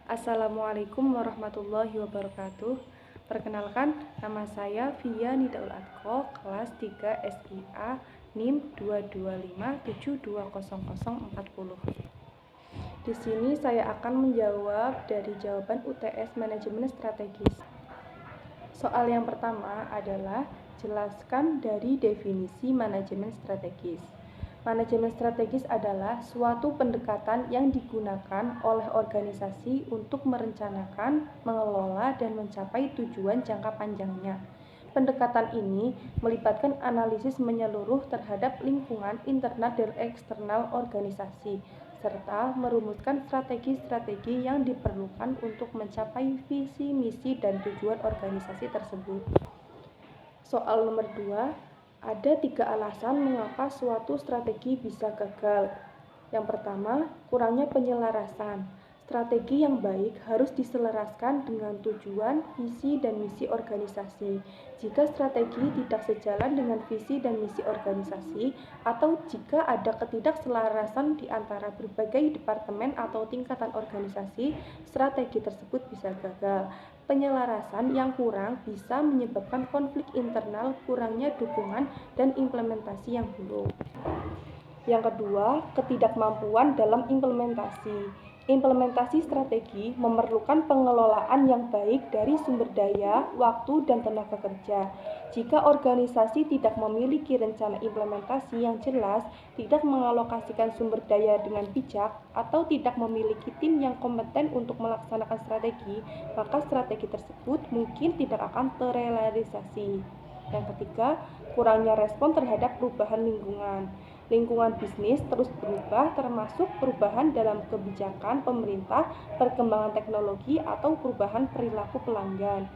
Assalamualaikum warahmatullahi wabarakatuh. Perkenalkan, nama saya Via Nidaul Atko, kelas 3 SIA NIM 225720040. Di sini saya akan menjawab dari jawaban UTS Manajemen Strategis. Soal yang pertama adalah jelaskan dari definisi manajemen strategis. Manajemen strategis adalah suatu pendekatan yang digunakan oleh organisasi untuk merencanakan, mengelola, dan mencapai tujuan jangka panjangnya. Pendekatan ini melibatkan analisis menyeluruh terhadap lingkungan internal dan eksternal organisasi, serta merumuskan strategi-strategi yang diperlukan untuk mencapai visi, misi, dan tujuan organisasi tersebut. Soal nomor 2, ada 3 alasan mengapa suatu strategi bisa gagal. Yang pertama, kurangnya penyelarasan. Strategi yang baik harus diselaraskan dengan tujuan, visi, dan misi organisasi. Jika strategi tidak sejalan dengan visi dan misi organisasi, atau jika ada ketidakselarasan di antara berbagai departemen atau tingkatan organisasi, strategi tersebut bisa gagal. Penyelarasan yang kurang bisa menyebabkan konflik internal, kurangnya dukungan, dan implementasi yang buruk. Yang kedua, ketidakmampuan dalam implementasi. Implementasi strategi memerlukan pengelolaan yang baik dari sumber daya, waktu, dan tenaga kerja. Jika organisasi tidak memiliki rencana implementasi yang jelas, tidak mengalokasikan sumber daya dengan bijak, atau tidak memiliki tim yang kompeten untuk melaksanakan strategi, maka strategi tersebut mungkin tidak akan terrealisasi. Yang ketiga, kurangnya respon terhadap perubahan lingkungan. Lingkungan bisnis terus berubah, termasuk perubahan dalam kebijakan pemerintah, perkembangan teknologi, atau perubahan perilaku pelanggan.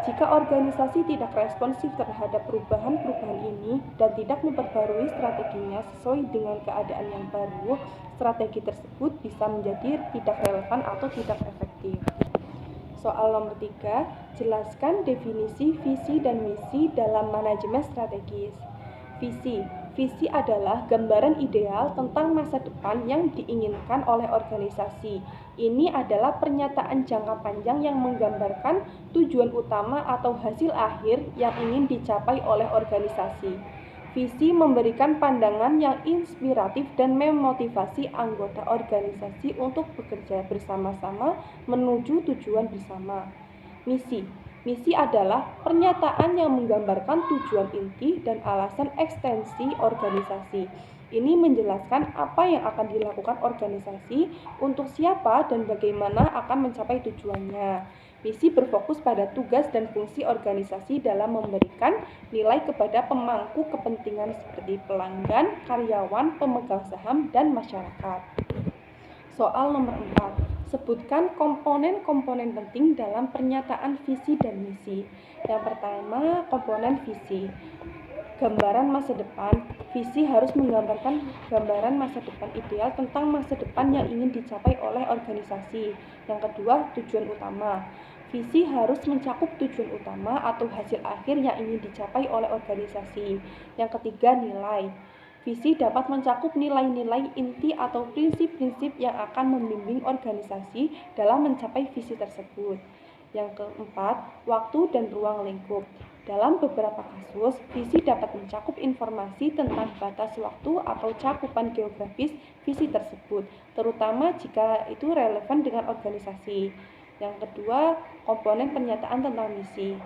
Jika organisasi tidak responsif terhadap perubahan-perubahan ini dan tidak memperbarui strateginya sesuai dengan keadaan yang baru, strategi tersebut bisa menjadi tidak relevan atau tidak efektif. Soal nomor 3, jelaskan definisi visi dan misi dalam manajemen strategis. Visi adalah gambaran ideal tentang masa depan yang diinginkan oleh organisasi. Ini adalah pernyataan jangka panjang yang menggambarkan tujuan utama atau hasil akhir yang ingin dicapai oleh organisasi. Visi memberikan pandangan yang inspiratif dan memotivasi anggota organisasi untuk bekerja bersama-sama menuju tujuan bersama. Misi adalah pernyataan yang menggambarkan tujuan inti dan alasan ekstensi organisasi. Ini menjelaskan apa yang akan dilakukan organisasi, untuk siapa, dan bagaimana akan mencapai tujuannya. Misi berfokus pada tugas dan fungsi organisasi dalam memberikan nilai kepada pemangku kepentingan seperti pelanggan, karyawan, pemegang saham, dan masyarakat. Soal nomor 4, sebutkan komponen-komponen penting dalam pernyataan visi dan misi. Yang pertama, komponen visi. Gambaran masa depan. Visi harus menggambarkan gambaran masa depan ideal tentang masa depan yang ingin dicapai oleh organisasi. Yang kedua, tujuan utama. Visi harus mencakup tujuan utama atau hasil akhir yang ingin dicapai oleh organisasi. Yang ketiga, nilai. Visi dapat mencakup nilai-nilai inti atau prinsip-prinsip yang akan membimbing organisasi dalam mencapai visi tersebut. Yang keempat, waktu dan ruang lingkup. Dalam beberapa kasus, visi dapat mencakup informasi tentang batas waktu atau cakupan geografis visi tersebut, terutama jika itu relevan dengan organisasi. Yang kedua, komponen pernyataan tentang misi.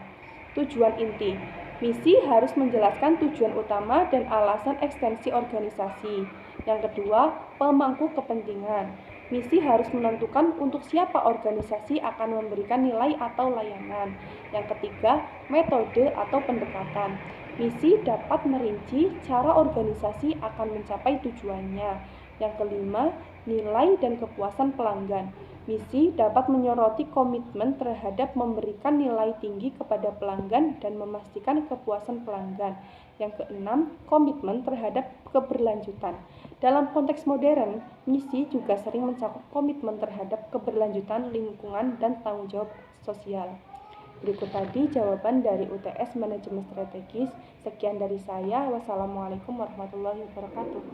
Tujuan inti. Misi harus menjelaskan tujuan utama dan alasan ekstensi organisasi. Yang kedua, pemangku kepentingan. Misi harus menentukan untuk siapa organisasi akan memberikan nilai atau layanan. Yang ketiga, metode atau pendekatan. Misi dapat merinci cara organisasi akan mencapai tujuannya. Yang kelima, nilai dan kepuasan pelanggan. Misi dapat menyoroti komitmen terhadap memberikan nilai tinggi kepada pelanggan dan memastikan kepuasan pelanggan. Yang keenam, komitmen terhadap keberlanjutan. Dalam konteks modern, misi juga sering mencakup komitmen terhadap keberlanjutan lingkungan dan tanggung jawab sosial. Berikut tadi jawaban dari UTS Manajemen Strategis. Sekian dari saya. Wassalamualaikum warahmatullahi wabarakatuh.